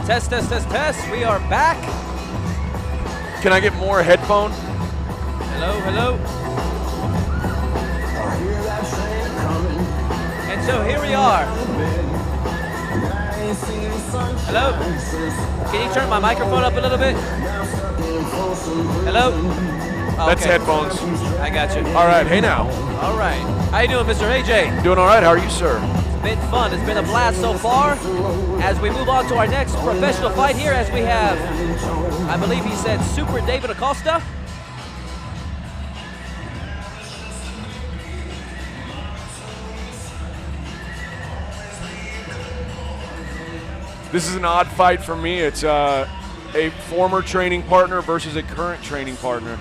Test, test, test, test. We are back. Can I get more headphone? Hello, hello. And so here we are. Hello? Can you turn my microphone up a little bit? Hello? Oh, That's okay. headphones. I got you. All right, hey now. All right. How you doing, Mr. AJ? Doing all right, how are you, sir? It's been fun. It's been a blast so far. As we move on to our next professional fight here, as we have, I believe he said, Super David Acosta. This is an odd fight for me. It's a former training partner versus a current training partner.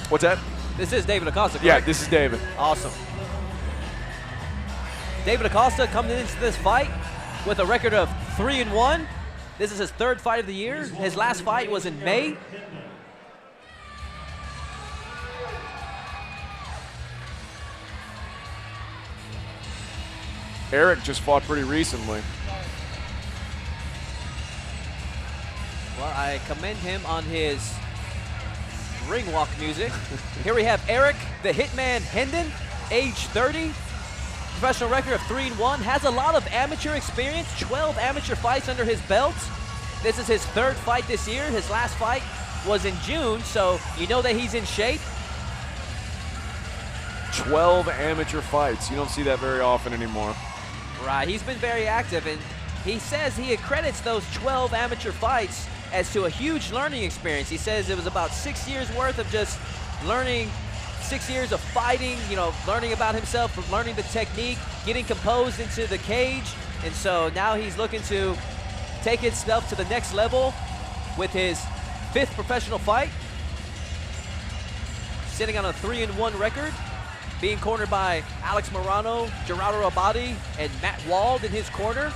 What's that? This is David Acosta, correct? Yeah, this is David. Awesome. David Acosta coming into this fight with a record of 3-1. This is his third fight of the year. His last fight was in May. Eric just fought pretty recently. Well, I commend him on his ring walk music. Here we have Eric, the Hitman Hendon, age 30, professional record of 3-1, has a lot of amateur experience, 12 amateur fights under his belt. This is his third fight this year. His last fight was in June, so you know that he's in shape. 12 amateur fights. You don't see that very often anymore. Right, he's been very active, and he says he accredits those 12 amateur fights as to a huge learning experience. He says it was about 6 years worth of just learning, 6 years of fighting, you know, learning about himself, learning the technique, getting composed into the cage. And so now he's looking to take himself to the next level with his 5th professional fight. Sitting on a 3-1 record, being cornered by Alex Morano, Gerardo Abadi, and Matt Wald in his corner.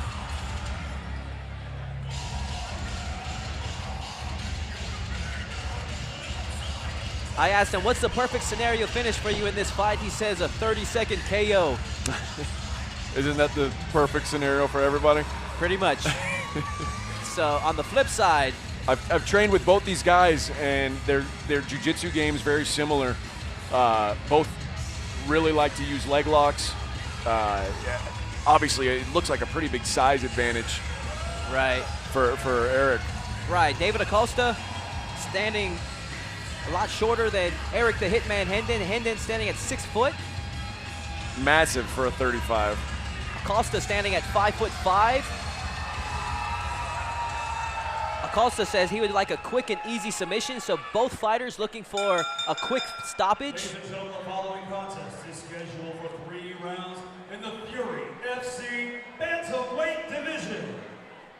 I asked him, what's the perfect scenario finish for you in this fight? He says a 30-second KO. Isn't that the perfect scenario for everybody? Pretty much. So on the flip side, I've trained with both these guys, and their jiu-jitsu game is very similar. Both really like to use leg locks. Obviously, it looks like a pretty big size advantage. Right. For Eric. Right. David Acosta standing a lot shorter than Eric the Hitman Hendon. Hendon standing at 6 foot. Massive for a 35. Acosta standing at 5'5". Acosta says he would like a quick and easy submission, so both fighters looking for a quick stoppage. Ladies and gentlemen, the following contest is scheduled for 3 rounds in the Fury FC Bantamweight division.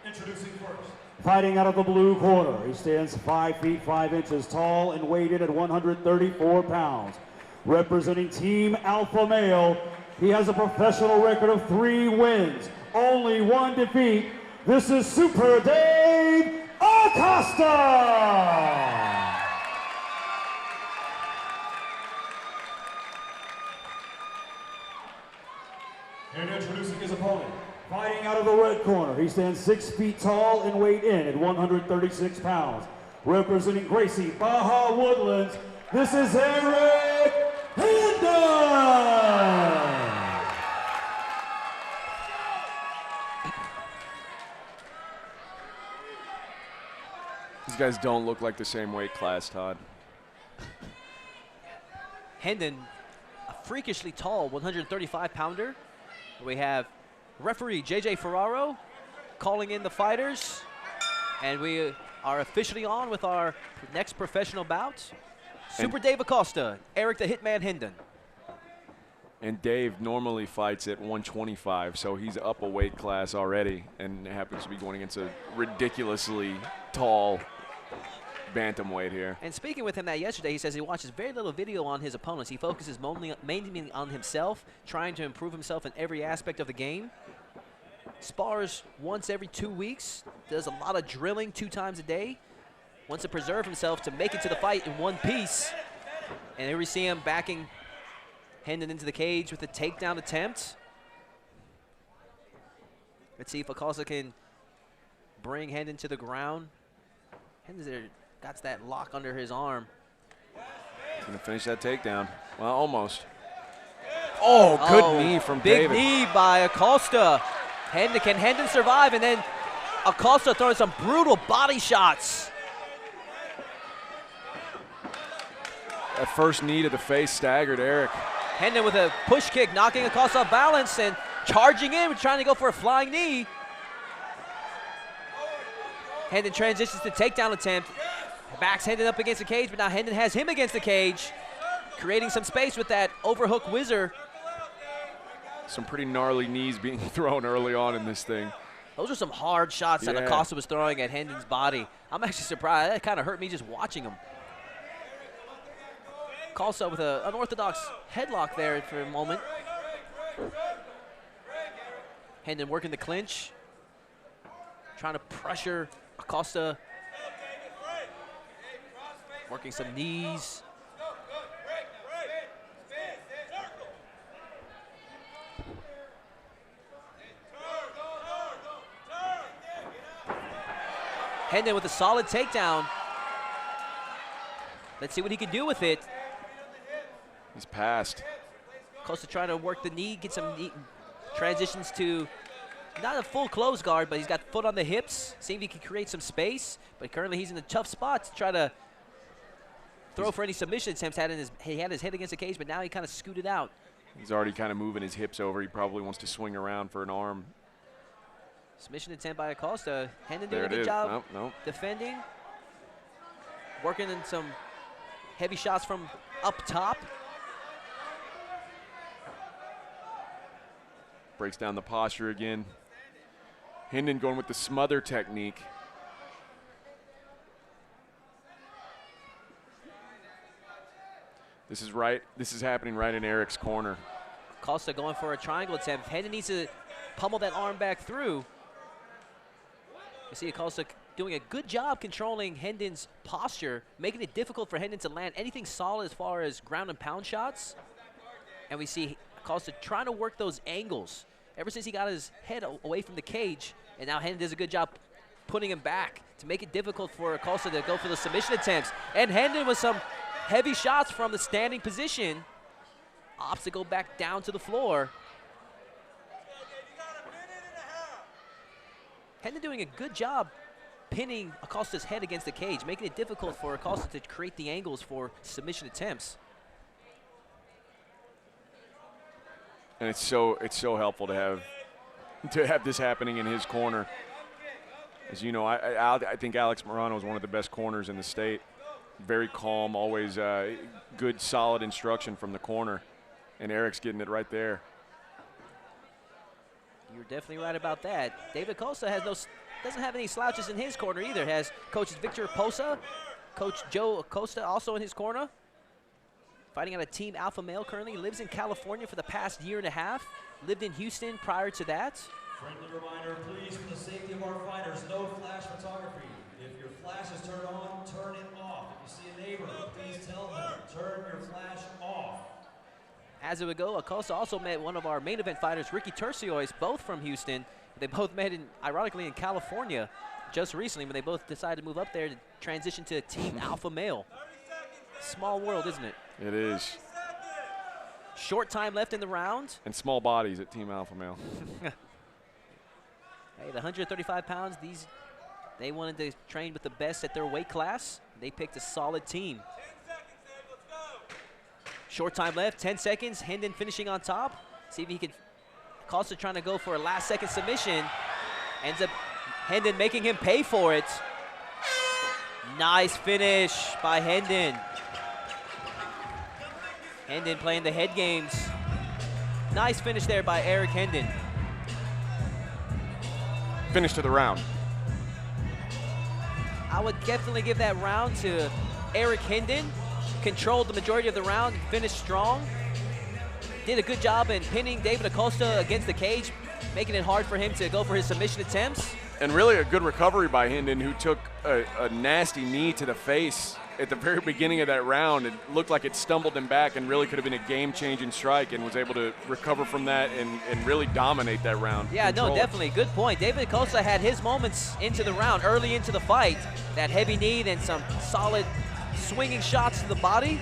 Introducing first. Fighting out of the blue corner, he stands 5 feet 5 inches tall and weighed in at 134 pounds. Representing Team Alpha Male, he has a professional record of 3 wins, only 1 defeat. This is Super Dave Acosta! And introducing his opponent. Fighting out of the red corner, he stands 6 feet tall and weighed in at 136 pounds. Representing Gracie Baja Woodlands, this is Eric Hendon! These guys don't look like the same weight class, Todd. Hendon, a freakishly tall 135-pounder. We have referee JJ Ferraro calling in the fighters, and we are officially on with our next professional bout. Super Dave Acosta, Eric the Hitman Hendon. And Dave normally fights at 125, so he's up a weight class already and happens to be going against a ridiculously tall bantamweight here. And speaking with him that yesterday, he says he watches very little video on his opponents. He focuses mainly on himself, trying to improve himself in every aspect of the game. Spars once every 2 weeks, does a lot of drilling 2 times a day, wants to preserve himself to make it to the fight in one piece. And here we see him backing Hendon into the cage with a takedown attempt. Let's see if Acosta can bring Hendon to the ground. Hendon's there, got that lock under his arm. He's going to finish that takedown. Well, almost. Oh, good knee from David. Big knee by Acosta. Can Hendon survive? And then Acosta throwing some brutal body shots. That first knee to the face staggered Eric. Hendon with a push kick, knocking Acosta off balance and charging in, trying to go for a flying knee. Hendon transitions to takedown attempt. Backs Hendon up against the cage, but now Hendon has him against the cage, creating some space with that overhook whizzer. Some pretty gnarly knees being thrown early on in this thing. Those are some hard shots that Acosta was throwing at Hendon's body. I'm actually surprised. That kind of hurt me just watching him. Acosta with an unorthodox headlock there for a moment. Hendon working the clinch, trying to pressure Acosta. Working some knees. Hendon with a solid takedown. Let's see what he can do with it. He's passed. Acosta trying to work the knee, get some knee transitions to not a full close guard, but he's got foot on the hips. See if he can create some space. But currently he's in a tough spot to try to throw for any submission attempts. He had his head against the cage, but now he kind of scooted out. He's already kind of moving his hips over. He probably wants to swing around for an arm. Submission attempt by Acosta. Hendon doing a good job defending. Working in some heavy shots from up top. Breaks down the posture again. Hendon going with the smother technique. This is happening right in Eric's corner. Acosta going for a triangle attempt. Hendon needs to pummel that arm back through. You see Acosta doing a good job controlling Hendon's posture, making it difficult for Hendon to land anything solid as far as ground and pound shots. And we see Acosta trying to work those angles ever since he got his head away from the cage. And now Hendon does a good job putting him back to make it difficult for Acosta to go for the submission attempts. And Hendon with some heavy shots from the standing position opts to go back down to the floor. Hendon doing a good job pinning Acosta's head against the cage, making it difficult for Acosta to create the angles for submission attempts. And it's so helpful to have this happening in his corner. As you know, I think Alex Morano is one of the best corners in the state. Very calm, always good, solid instruction from the corner. And Eric's getting it right there. You're definitely right about that. David Acosta doesn't have any slouches in his corner either. Has coaches Victor Posa, Coach Joe Acosta also in his corner. Fighting out of Team Alpha Male currently. Lives in California for the past year and a half. Lived in Houston prior to that. Friendly reminder, please, for the safety of our fighters, no flash photography. If your flash is turned on, turn it off. If you see a neighbor, please tell them, turn your flash off. As it would go, Acosta also met one of our main event fighters, Ricky Terciois, both from Houston. They both met, ironically, in California just recently when they both decided to move up there to transition to Team Alpha Male. Small world, isn't it? It is. Short time left in the round. And small bodies at Team Alpha Male. Hey, the 135 pounds, they wanted to train with the best at their weight class. They picked a solid team. Short time left, 10 seconds. Hendon finishing on top. See if he could. Acosta trying to go for a last-second submission. Ends up Hendon making him pay for it. Nice finish by Hendon. Hendon playing the head games. Nice finish there by Eric Hendon. Finish to the round. I would definitely give that round to Eric Hendon. Controlled the majority of the round, finished strong. Did a good job in pinning David Acosta against the cage, making it hard for him to go for his submission attempts. And really a good recovery by Hendon, who took a nasty knee to the face at the very beginning of that round, it looked like it stumbled him back and really could have been a game-changing strike, and was able to recover from that and really dominate that round. Yeah, no, Control it. definitely. Good point. David Acosta had his moments into the round, early into the fight. That heavy knee and some solid swinging shots to the body.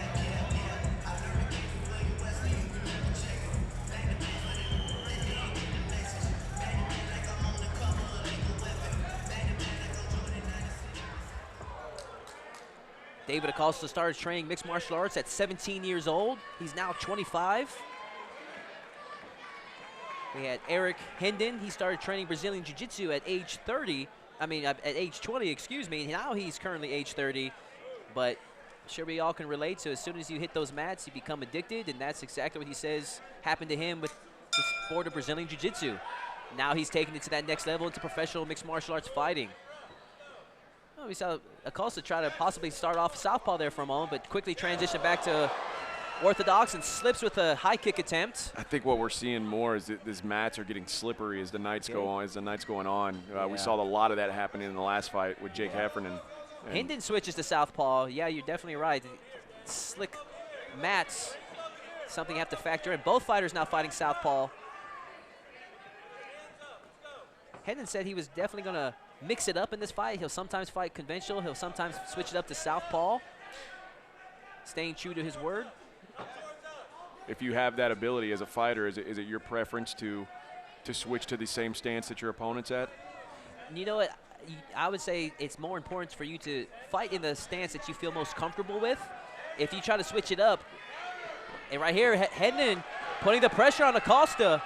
David Acosta started training mixed martial arts at 17 years old. He's now 25. We had Eric Hendon. He started training Brazilian Jiu-Jitsu at age 30. At age 20, excuse me. Now he's currently age 30. But I'm sure we all can relate. So as soon as you hit those mats, you become addicted. And that's exactly what he says happened to him with the sport of Brazilian Jiu-Jitsu. Now he's taking it to that next level into professional mixed martial arts fighting. Well, we saw Acosta try to possibly start off southpaw there for a moment, but quickly transition back to orthodox and slips with a high kick attempt. I think what we're seeing more is that these mats are getting slippery as the nights go on. We saw a lot of that happening in the last fight with Jake Heffernan. Hendon switches to southpaw. Yeah, you're definitely right. Slick mats, something you have to factor in. Both fighters now fighting southpaw. Hendon said he was definitely going to mix it up in this fight. He'll sometimes fight conventional. He'll sometimes switch it up to southpaw, staying true to his word. If you have that ability as a fighter, is it your preference to switch to the same stance that your opponent's at? You know what? I would say it's more important for you to fight in the stance that you feel most comfortable with. If you try to switch it up, and right here, Hendon putting the pressure on Acosta.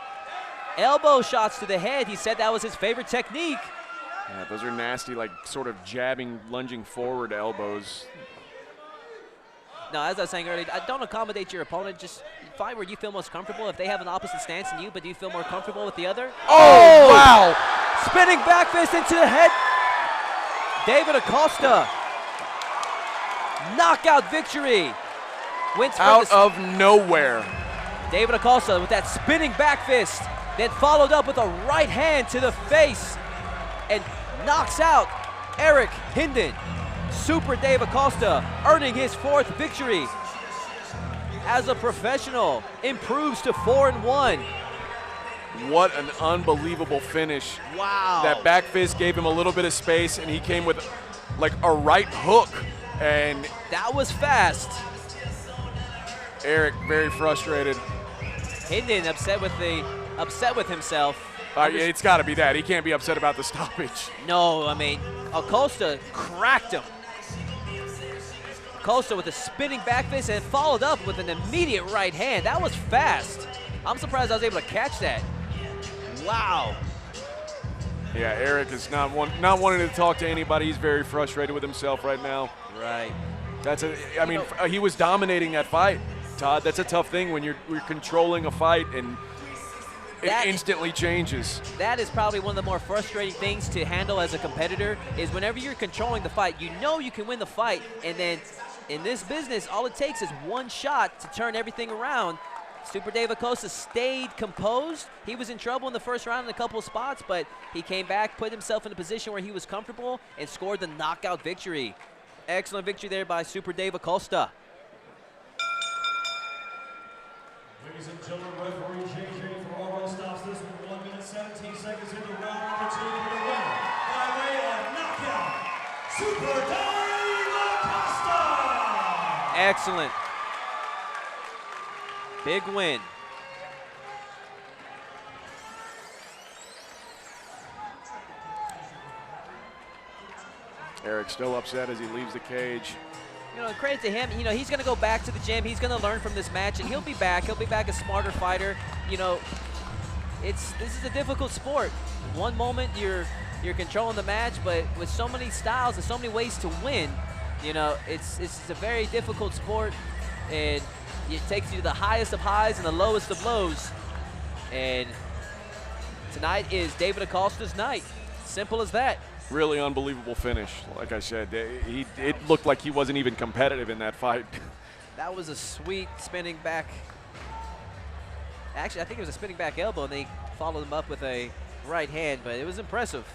Elbow shots to the head. He said that was his favorite technique. Yeah, those are nasty, like sort of jabbing, lunging forward elbows. No, as I was saying earlier, don't accommodate your opponent. Just fight where you feel most comfortable. If they have an opposite stance than you, but do you feel more comfortable with the other? Oh, wow! Spinning back fist into the head. David Acosta. Knockout victory. Wins out of nowhere. David Acosta with that spinning back fist, then followed up with a right hand to the face and knocks out Eric Hendon. Super Dave Acosta earning his 4th victory as a professional, improves to 4-1. What an unbelievable finish. Wow. That back fist gave him a little bit of space, and he came with like a right hook, and that was fast. Eric very frustrated. Hendon upset with himself. It's got to be that. He can't be upset about the stoppage. No, I mean, Acosta cracked him. Acosta with a spinning back fist and followed up with an immediate right hand. That was fast. I'm surprised I was able to catch that. Wow. Yeah, Eric is not wanting to talk to anybody. He's very frustrated with himself right now. Right. He was dominating that fight, Todd. That's a tough thing when you're controlling a fight and it instantly changes. That is probably one of the more frustrating things to handle as a competitor, is whenever you're controlling the fight, you know you can win the fight, and then in this business, all it takes is one shot to turn everything around. Super Dave Acosta stayed composed. He was in trouble in the first round in a couple of spots, but he came back, put himself in a position where he was comfortable, and scored the knockout victory. Excellent victory there by Super Dave Acosta. Ladies and gentlemen, referee JJ for Oro stops this with 1 minute 17 seconds into round number 2 for the winner by way of knockout, Super Dave Acosta! Excellent. Big win. Eric still upset as he leaves the cage. You know, credit to him. You know, he's going to go back to the gym. He's going to learn from this match, and he'll be back. He'll be back a smarter fighter. You know, this is a difficult sport. One moment you're controlling the match, but with so many styles and so many ways to win, you know, it's a very difficult sport, and it takes you to the highest of highs and the lowest of lows. And tonight is David Acosta's night. Simple as that. Really unbelievable finish. Like I said, it looked like he wasn't even competitive in that fight. That was a sweet spinning back. Actually, I think it was a spinning back elbow, and they followed him up with a right hand, but it was impressive.